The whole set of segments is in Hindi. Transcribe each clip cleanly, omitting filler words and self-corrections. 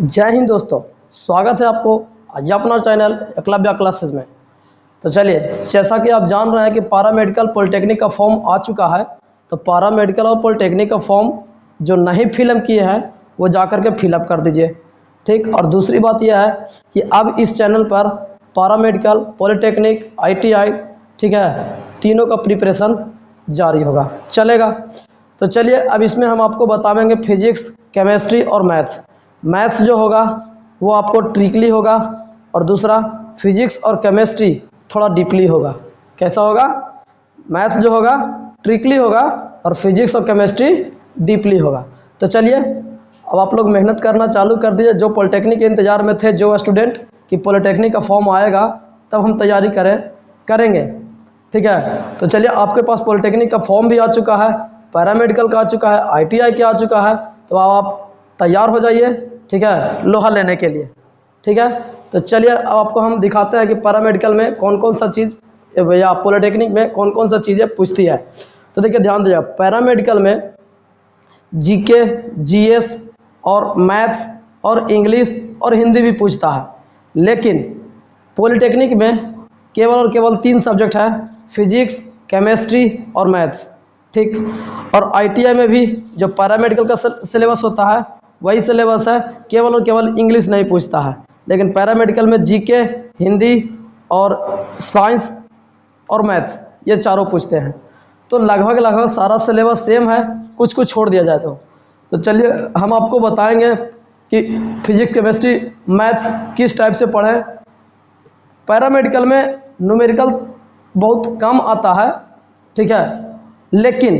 जय हिंद दोस्तों, स्वागत है आपको आज अपना चैनल एकलव्य क्लासेस में। तो चलिए, जैसा कि आप जान रहे हैं कि पारा मेडिकल पॉलिटेक्निक का फॉर्म आ चुका है। तो पारा मेडिकल और पॉलिटेक्निक का फॉर्म जो नहीं फिलअप किए हैं वो जाकर के फिलअप कर दीजिए, ठीक। और दूसरी बात यह है कि अब इस चैनल पर पारा मेडिकल, पॉलिटेक्निक, ITI, ठीक है, तीनों का प्रिपरेशन जारी होगा, चलेगा। तो चलिए, अब इसमें हम आपको बताएंगे फिजिक्स, केमिस्ट्री और मैथ्स। मैथ्स जो होगा वो आपको ट्रिकली होगा और दूसरा फिजिक्स और केमिस्ट्री थोड़ा डीपली होगा। कैसा होगा? मैथ्स जो होगा ट्रिकली होगा और फिजिक्स और केमिस्ट्री डीपली होगा। तो चलिए, अब आप लोग मेहनत करना चालू कर दीजिए। जो पॉलिटेक्निक के इंतज़ार में थे, जो स्टूडेंट कि पॉलिटेक्निक का फॉर्म आएगा तब हम तैयारी करेंगे, ठीक है। तो चलिए, आपके पास पॉलिटेक्निक का फॉर्म भी आ चुका है, पैरामेडिकल का आ चुका है, ITI का आ चुका है। तो आप तैयार हो जाइए, ठीक है, लोहा लेने के लिए, ठीक है। तो चलिए, अब आपको हम दिखाते हैं कि पैरामेडिकल में कौन कौन सा चीज़ या पॉलिटेक्निक में कौन कौन सा चीज़ें पूछती है। तो देखिए, ध्यान दीजिए, पैरामेडिकल में GK, GS और मैथ्स और इंग्लिश और हिंदी भी पूछता है। लेकिन पॉलिटेक्निक में केवल और केवल 3 सब्जेक्ट है, फिजिक्स, केमिस्ट्री और मैथ्स, ठीक। और ITI में भी जो पैरामेडिकल का सिलेबस होता है वही सिलेबस है, केवल और केवल इंग्लिश नहीं पूछता है। लेकिन पैरामेडिकल में GK, हिंदी और साइंस और मैथ्स, ये चारों पूछते हैं। तो लगभग सारा सिलेबस सेम है, कुछ कुछ छोड़ दिया जाए तो चलिए, हम आपको बताएंगे कि फिजिक्स, केमिस्ट्री, मैथ किस टाइप से पढ़ें। पैरामेडिकल में न्यूमेरिकल बहुत कम आता है, ठीक है, लेकिन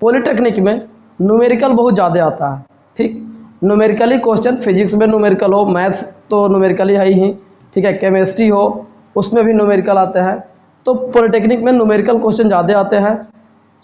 पॉलिटेक्निक में न्यूमेरिकल बहुत ज़्यादा आता है, ठीक। न्यूमेरिकली क्वेश्चन, फिजिक्स में न्यूमेरिकल हो, मैथ्स तो न्यूमेरिकली है ही, ठीक है, केमिस्ट्री हो उसमें भी न्यूमेरिकल आते हैं। तो पॉलिटेक्निक में न्यूमेरिकल क्वेश्चन ज़्यादा आते हैं।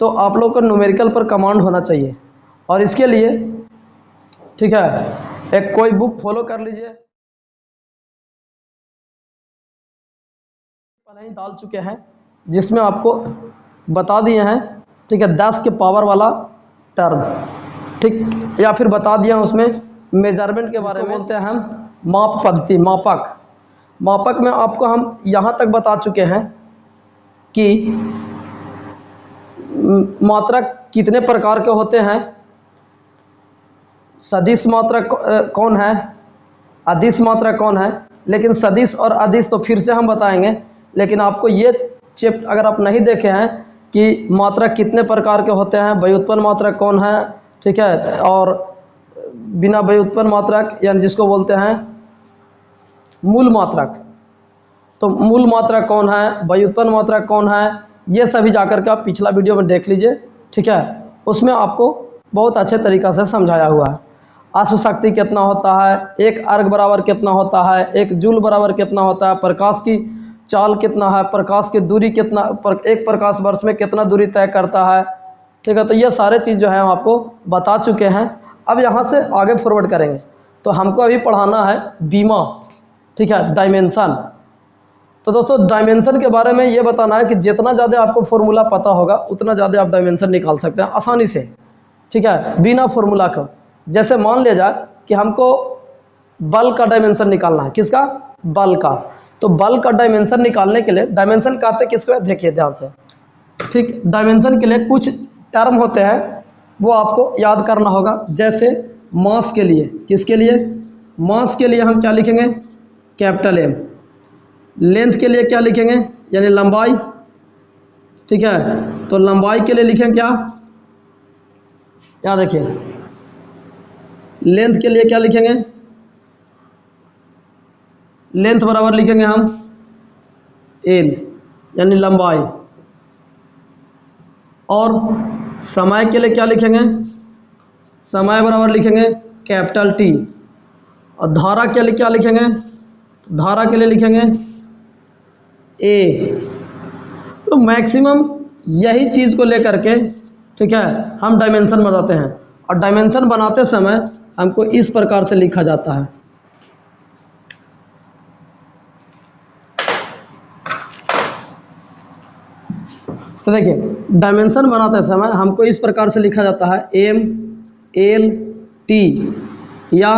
तो आप लोग को न्यूमेरिकल पर कमांड होना चाहिए और इसके लिए, ठीक है, एक कोई बुक फॉलो कर लीजिए। पहले ही डाल चुके हैं जिसमें आपको बता दिए हैं, ठीक है, 10 के पावर वाला टर्म, ठीक, या फिर बता दिया उसमें मेजरमेंट के बारे में बोलते हैं हम माप पद्धति, मापक में आपको हम यहाँ तक बता चुके हैं कि मात्रक कितने प्रकार के होते हैं, सदिश मात्रक कौन है, अदिश मात्रक कौन है। लेकिन सदिश और अदिश तो फिर से हम बताएंगे। लेकिन आपको ये चैप्टर अगर आप नहीं देखे हैं कि मात्रक कितने प्रकार के होते हैं, व्युत्पन्न मात्रक कौन है, ठीक है, और बिना व्युत्पन्न मात्रक यानी जिसको बोलते हैं मूल मात्रक, तो मूल मात्रक कौन है, व्युत्पन्न मात्रक कौन है, ये सभी जाकर के आप पिछला वीडियो में देख लीजिए, ठीक है। उसमें आपको बहुत अच्छे तरीक़ा से समझाया हुआ है। अश्व शक्ति कितना होता है, एक अर्घ बराबर कितना होता है, एक जूल बराबर कितना होता है, प्रकाश की चाल कितना है, प्रकाश की दूरी कितना, एक प्रकाश वर्ष में कितना दूरी तय करता है, ठीक है। तो ये सारे चीज़ जो है हम आपको बता चुके हैं। अब यहाँ से आगे फॉरवर्ड करेंगे तो हमको अभी पढ़ाना है बीमा, ठीक है, डायमेंशन। तो दोस्तों, डायमेंशन के बारे में ये बताना है कि जितना ज़्यादा आपको फॉर्मूला पता होगा उतना ज़्यादा आप डायमेंशन निकाल सकते हैं आसानी से, ठीक है, बिना फॉर्मूला का। जैसे मान लिया जाए कि हमको बल का डायमेंशन निकालना है, किसका? बल का। तो बल का डायमेंशन निकालने के लिए, डायमेंशन कहते हैं किसको, देखिए ध्यान से, ठीक। डायमेंशन के लिए कुछ टर्म होते हैं वो आपको याद करना होगा। जैसे मास के लिए, किसके लिए? मास के लिए हम क्या लिखेंगे? Capital M। लेंथ के लिए क्या लिखेंगे? यानी लंबाई, ठीक है। तो लंबाई के लिए लिखें क्या? यहाँ देखिए, लेंथ के लिए क्या लिखेंगे? लेंथ बराबर लिखेंगे हम L, यानी लंबाई। और समय के लिए क्या लिखेंगे? समय बराबर लिखेंगे कैपिटल T। और धारा के लिए क्या लिखेंगे? धारा के लिए लिखेंगे A। तो मैक्सिमम यही चीज़ को लेकर के, ठीक है, हम डायमेंशन बनाते हैं। और डायमेंशन बनाते समय हमको इस प्रकार से लिखा जाता है। तो देखिए, डायमेंशन बनाते समय हमको इस प्रकार से लिखा जाता है M L T या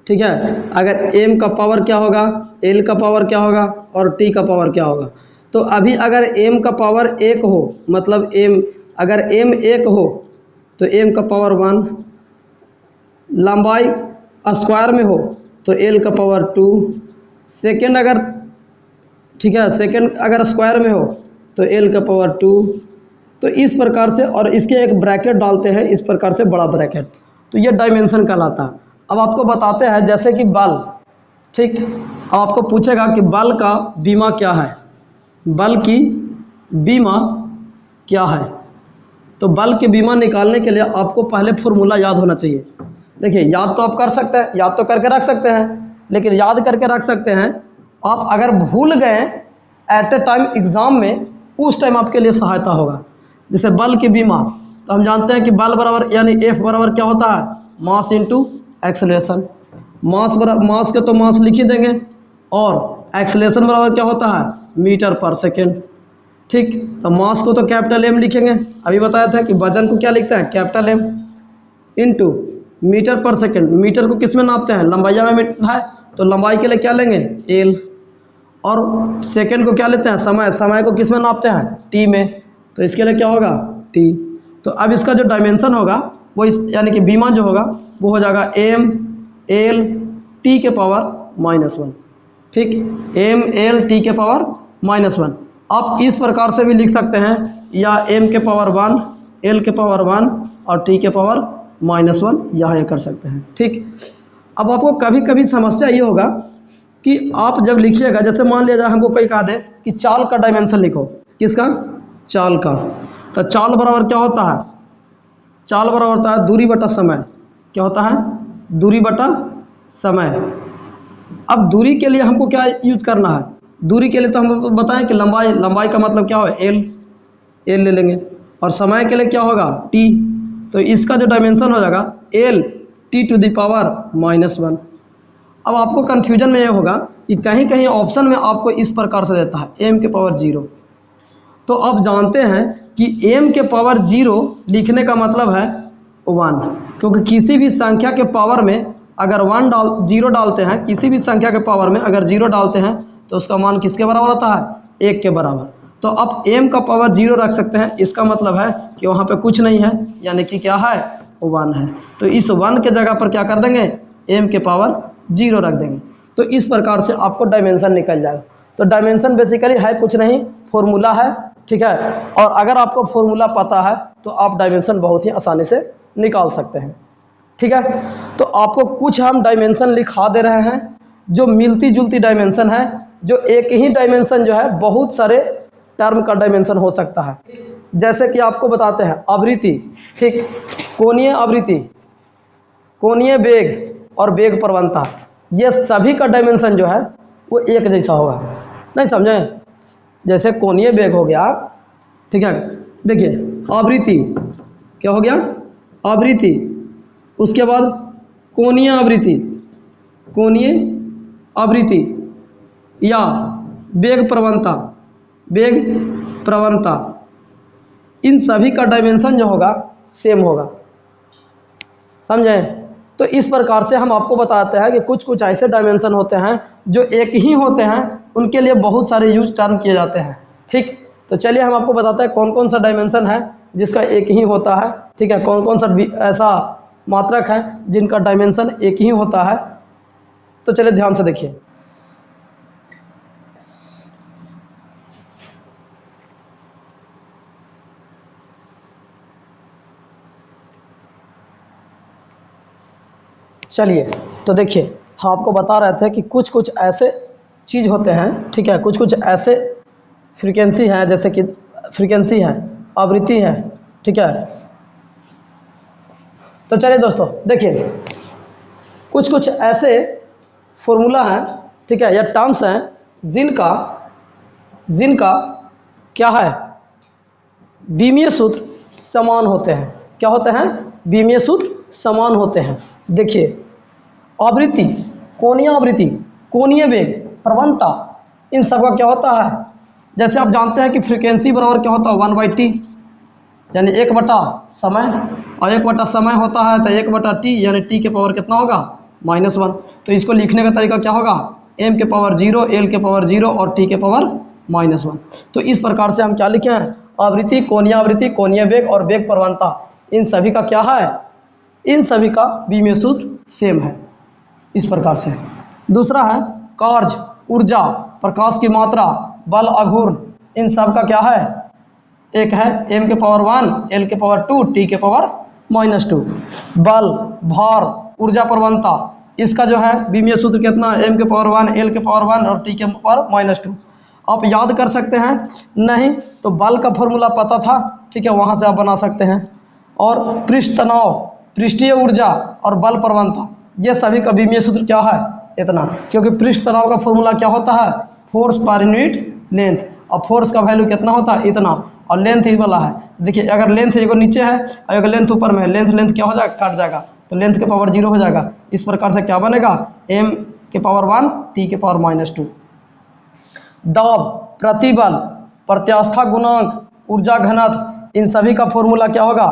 ठीक है। अगर m का पावर क्या होगा, l का पावर क्या होगा और t का पावर क्या होगा। तो अभी अगर m का पावर 1 हो, मतलब अगर m 1 हो तो m का पावर 1, लंबाई स्क्वायर में हो तो l का पावर 2, सेकेंड अगर, ठीक है, सेकेंड अगर स्क्वायर में हो तो l का पावर 2। तो इस प्रकार से, और इसके एक ब्रैकेट डालते हैं इस प्रकार से, बड़ा ब्रैकेट, तो ये डायमेंशन कहलाता है। अब आपको बताते हैं जैसे कि बल, ठीक, अब आपको पूछेगा कि बल का बीमा क्या है, बल की बीमा क्या है। तो बल की बीमा निकालने के लिए आपको पहले फॉर्मूला याद होना चाहिए। देखिए, याद तो आप कर सकते हैं, याद तो करके रख सकते हैं, लेकिन याद करके रख सकते हैं आप, अगर भूल गए एट ए टाइम एग्ज़ाम में, उस टाइम आपके लिए सहायता होगा। जैसे बल की बीमा, तो हम जानते हैं कि बल बराबर यानी F बराबर क्या होता है, मास इंटू एक्सेलरेशन। मास के तो मास लिख ही देंगे, और एक्सेलरेशन बराबर क्या होता है, मीटर पर सेकेंड। ठीक, तो मास को तो कैपिटल M लिखेंगे, अभी बताया था कि वजन को क्या लिखते हैं, कैपिटल M, इंटू मीटर पर सेकेंड। मीटर को किस में नापते हैं, लंबाई में है, तो लंबाई के लिए क्या लेंगे, L। और सेकेंड को क्या लेते हैं, समय, समय को किस में नापते हैं, T में, तो इसके लिए क्या होगा, T। तो अब इसका जो डायमेंशन होगा वो यानी कि बीमा जो होगा वो हो जाएगा M L T के पावर -1। ठीक, M L T के पावर -1। आप इस प्रकार से भी लिख सकते हैं, या M के पावर 1, L के पावर 1 और T के पावर -1, यहाँ ये कर सकते हैं। ठीक, अब आपको कभी कभी समस्या ये होगा कि आप जब लिखिएगा, जैसे मान लिया जाए हमको कोई कहा दे कि चाल का डायमेंशन लिखो, किसका, चाल का, तो चाल बराबर क्या होता है, चाल बराबर होता है दूरी बटा समय। क्या होता है, दूरी बटा समय। अब दूरी के लिए हमको क्या यूज करना है, दूरी के लिए तो हम बताएं कि लंबाई का मतलब क्या हो, L ले लेंगे, और समय के लिए क्या होगा, T। तो इसका जो डायमेंशन हो जाएगा L T⁻⁻1। अब आपको कन्फ्यूजन में ये होगा कि कहीं कहीं ऑप्शन में आपको इस प्रकार से देता है m के पावर 0। तो आप जानते हैं कि m के पावर 0 लिखने का मतलब है 1, क्योंकि किसी भी संख्या के पावर में अगर 0 डालते हैं, किसी भी संख्या के पावर में अगर 0 डालते हैं तो उसका मान किसके बराबर होता है, 1 के बराबर। तो आप m का पावर 0 रख सकते हैं, इसका मतलब है कि वहाँ पे कुछ नहीं है, यानी कि क्या है, 1 है। तो इस 1 के जगह पर क्या कर देंगे, m के पावर 0 रख देंगे। तो इस प्रकार से आपको डायमेंशन निकल जाएगा। तो डायमेंशन बेसिकली है कुछ नहीं, फॉर्मूला है, ठीक है। और अगर आपको फॉर्मूला पता है तो आप डायमेंशन बहुत ही आसानी से निकाल सकते हैं, ठीक है। तो आपको कुछ हम डायमेंशन लिखा दे रहे हैं जो मिलती जुलती डायमेंशन है, जो एक ही डायमेंशन जो है बहुत सारे टर्म का डायमेंशन हो सकता है। जैसे कि आपको बताते हैं आवृत्ति, ठीक, कोणीय आवृत्ति, कोणीय वेग और वेग प्रवणता, ये सभी का डायमेंशन जो है वो एक जैसा होगा। नहीं समझे, जैसे कोणीय वेग हो गया, ठीक है, देखिए आवृत्ति क्या हो गया, आवृत्ति, उसके बाद कोणीय आवृत्ति, कोणीय आवृत्ति, या वेग प्रवणता, वेग प्रवणता, इन सभी का डायमेंशन जो होगा सेम होगा, समझे। तो इस प्रकार से हम आपको बताते हैं कि कुछ कुछ ऐसे डायमेंशन होते हैं जो एक ही होते हैं, उनके लिए बहुत सारे यूज टर्म किए जाते हैं। ठीक, तो चलिए हम आपको बताते हैं कौन कौन सा डायमेंशन है जिसका एक ही होता है, ठीक है, कौन कौन सा ऐसा मात्रक है जिनका डायमेंशन एक ही होता है। तो चलिए ध्यान से देखिए। चलिए, तो देखिए हम आपको बता रहे थे कि कुछ कुछ ऐसे चीज़ होते हैं, ठीक है, कुछ कुछ ऐसे फ्रीक्वेंसी है, जैसे कि फ्रीक्वेंसी है, आवृत्ति है, ठीक है। तो चलिए दोस्तों देखिए, कुछ कुछ ऐसे फॉर्मूला हैं, ठीक है, या टर्म्स हैं जिनका जिनका क्या है, बीमीय सूत्र समान होते हैं। क्या होते हैं, बीमीय सूत्र समान होते हैं। देखिए आवृत्ति, कोणीय आवृत्ति, कोणीय वेग, प्रवणता, इन सब का क्या होता है, जैसे आप जानते हैं कि फ्रीक्वेंसी बराबर क्या होता है, 1/t, यानी 1 बटा समय, और 1 बटा समय होता है तो 1 बटा t, यानी t के पावर कितना होगा, -1। तो इसको लिखने का तरीका क्या होगा, m के पावर 0, l के पावर 0 और t के पावर -1। तो इस प्रकार से हम क्या लिखे हैं, आवृत्ति, कोणीय वेग और वेग प्रवणता, इन सभी का क्या है, इन सभी का बीमीय सूत्र सेम है। इस प्रकार से दूसरा है कार्य, ऊर्जा, प्रकाश की मात्रा, बल, आघूर्ण, इन सब का क्या है, एक है m के पावर 1, l के पावर 2, t के पावर -2। बल, भार, ऊर्जा प्रवणता, इसका जो है बीमीय सूत्र कितना है, m के पावर 1, l के पावर 1 और t के पावर -2। आप याद कर सकते हैं, नहीं तो बल का फॉर्मूला पता था, ठीक है, वहाँ से आप बना सकते हैं। और पृष्ठ तनाव, पृष्ठीय ऊर्जा और बल प्रवणता, ये सभी का बीमीय सूत्र क्या है, इतना, क्योंकि पृष्ठ तनाव का फॉर्मूला क्या होता है, फोर्स पर यूनिट लेंथ, और फोर्स का वैल्यू कितना होता है, इतना, और लेंथ ही वाला है। देखिए अगर लेंथ एगो नीचे है और अगर लेंथ ऊपर में है, लेंथ क्या हो जाएगा, कट जाएगा, तो लेंथ के पावर 0 हो जाएगा। इस प्रकार से क्या बनेगा, m के पावर 1, t के पावर -2। दाब, प्रतिबल, प्रत्यास्था गुणांक, ऊर्जा घनत्व, इन सभी का फॉर्मूला क्या होगा,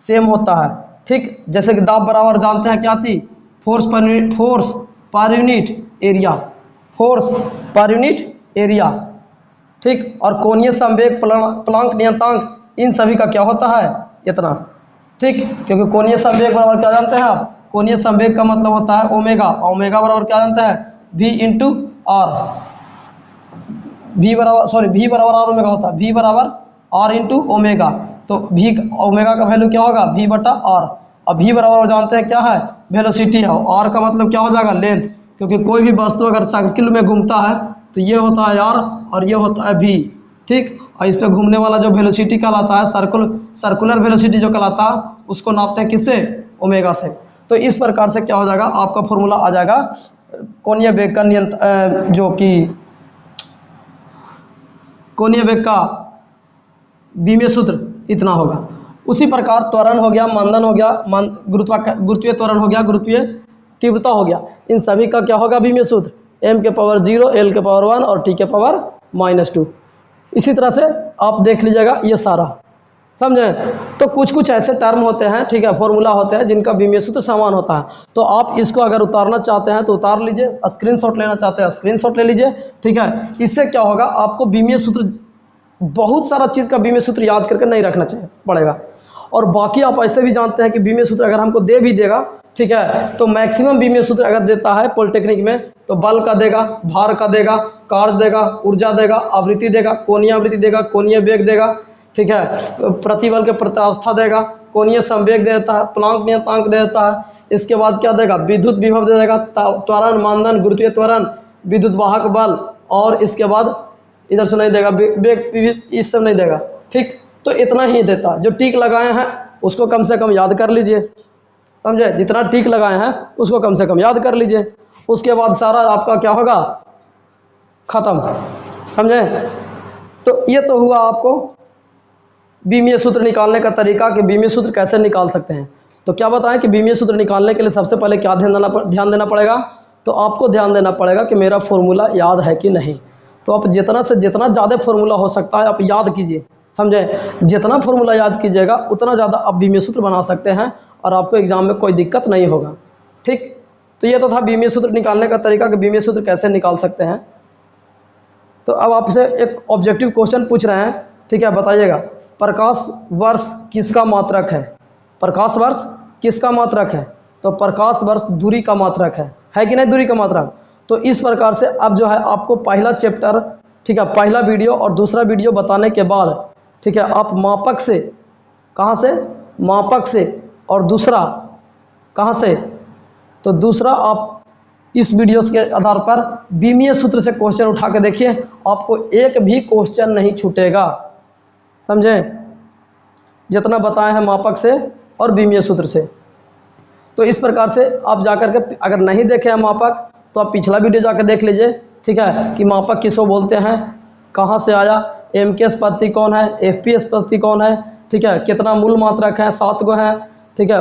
सेम होता है। ठीक, जैसे कि दाब बराबर जानते हैं क्या थी, force per unit area, force per unit area. ठीक, और कोणीय संवेग, प्लांक नियतांक, इन सभी का क्या होता है, इतना। ठीक, क्योंकि कोणीय संवेग बराबर क्या जानते हैं आप, कोणीय संवेग का मतलब होता है ओमेगा, ओमेगा बराबर क्या जानते हैं, v इंटू आर, v बराबर आर ओमेगा होता है, v बराबर आर इंटू ओमेगा। तो v ओमेगा का वैल्यू क्या होगा, v बटा आर, और v बराबर जानते हैं क्या है, वेलोसिटी है, r का मतलब क्या हो जाएगा, लेंथ, क्योंकि कोई भी वस्तु अगर सर्किल में घूमता है तो ये होता है r और ये होता है v। ठीक, और इस पर घूमने वाला जो वेलोसिटी कहलाता है, सर्कुलर वेलोसिटी जो कहलाता है, उसको नापते हैं किससे, ओमेगा से। तो इस प्रकार से क्या हो जाएगा, आपका फॉर्मूला आ जाएगा कोणीय वेग का जो कि कोणीय वेग का बीमीय सूत्र इतना होगा। उसी प्रकार त्वरण हो गया, मंदन हो गया, गुरुत्वीय त्वरण हो गया, गुरुत्वीय तीव्रता हो गया, इन सभी का क्या होगा बीमीय सूत्र, m के पावर 0, l के पावर 1 और t के पावर -2। इसी तरह से आप देख लीजिएगा ये सारा, समझे। तो कुछ कुछ ऐसे टर्म होते हैं, ठीक है, फॉर्मूला होते हैं जिनका बीमीय सूत्र समान होता है। तो आप इसको अगर उतारना चाहते हैं तो उतार लीजिए, स्क्रीनशॉट लेना चाहते हैं स्क्रीनशॉट ले लीजिए, ठीक है। इससे क्या होगा, आपको बीमीय सूत्र, बहुत सारा चीज़ का बीमीय सूत्र याद करके नहीं रखना चाहिए पड़ेगा। और बाकी आप ऐसे भी जानते हैं कि बीमीय सूत्र अगर हमको दे भी देगा, ठीक है, तो मैक्सिमम बीमीय सूत्र अगर देता है पॉलिटेक्निक में, तो बल का देगा, भार का देगा, कार्य देगा, ऊर्जा देगा, आवृत्ति देगा, कोणीय आवृत्ति देगा, कोणीय वेग देगा, ठीक है, प्रतिबल के प्रत्यास्था देगा, कोणीय संवेग देता है, प्लांक नियतांक देता है। इसके बाद क्या देगा, विद्युत विभव दे देगा, त्वरण, मानदंड, गुरुत्वीय त्वरण, विद्युत वाहक बल, और इसके बाद इधर से नहीं देगा, वेग, इस सब नहीं देगा। ठीक, तो इतना ही देता, जो टिक लगाए हैं उसको कम से कम याद कर लीजिए, समझे, जितना टिक लगाए हैं उसको कम से कम याद कर लीजिए। उसके बाद सारा आपका क्या होगा, खत्म, समझे। तो ये तो हुआ आपको बीमीय सूत्र निकालने का तरीका कि बीमीय सूत्र कैसे निकाल सकते हैं। तो क्या बताएं कि बीमीय सूत्र निकालने के लिए सबसे पहले क्या ध्यान देना पड़ेगा, तो आपको ध्यान देना पड़ेगा कि मेरा फॉर्मूला याद है कि नहीं। तो आप जितना से जितना ज़्यादा फॉर्मूला हो सकता है आप याद कीजिए, समझे। जितना फॉर्मूला याद कीजिएगा उतना ज़्यादा आप बीमीय सूत्र बना सकते हैं और आपको एग्जाम में कोई दिक्कत नहीं होगा। ठीक, तो ये तो था बीमीय सूत्र निकालने का तरीका कि बीमीय सूत्र कैसे निकाल सकते हैं। तो अब आपसे एक ऑब्जेक्टिव क्वेश्चन पूछ रहे हैं, ठीक है, बताइएगा, प्रकाश वर्ष किसका मात्रक है, प्रकाश वर्ष किसका मात्रक है, तो प्रकाश वर्ष दूरी का मात्रक है कि नहीं, दूरी का मात्रक। तो इस प्रकार से अब जो है आपको पहला चैप्टर, ठीक है, पहला वीडियो और दूसरा वीडियो बताने के बाद, ठीक है, आप मापक से, कहाँ से, मापक से, और दूसरा कहाँ से, तो दूसरा आप इस वीडियो के आधार पर बीमीय सूत्र से क्वेश्चन उठा के देखिए, आपको एक भी क्वेश्चन नहीं छूटेगा, समझे, जितना बताए हैं मापक से और बीमीय सूत्र से। तो इस प्रकार से आप जाकर के, अगर नहीं देखे हैं मापक तो आप पिछला वीडियो जाकर देख लीजिए, ठीक है, कि मापक किसको बोलते हैं, कहाँ से आया, MKS पद्धति कौन है, FPS पद्धति कौन है, ठीक है, कितना मूल मात्रक है, 7 गो है, ठीक है,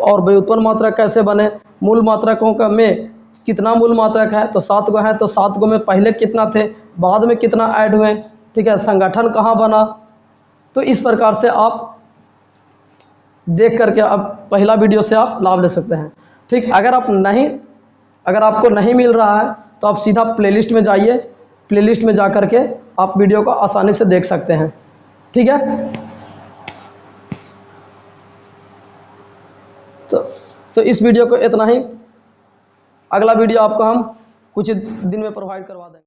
और व्युत्पन्न मात्रक कैसे बने, मूल मात्रकों का में कितना मूल मात्रक है, तो 7 गो है, तो 7 गो में पहले कितना थे, बाद में कितना ऐड हुए, ठीक है, संगठन कहाँ बना। तो इस प्रकार से आप देख करके अब पहला वीडियो से आप लाभ ले सकते हैं। ठीक, अगर आप नहीं अगर आपको नहीं मिल रहा है तो आप सीधा प्लेलिस्ट में जाइए, प्लेलिस्ट में जा कर के आप वीडियो को आसानी से देख सकते हैं। ठीक है, तो इस वीडियो को इतना ही। अगला वीडियो आपको हम कुछ दिन में प्रोवाइड करवा देंगे।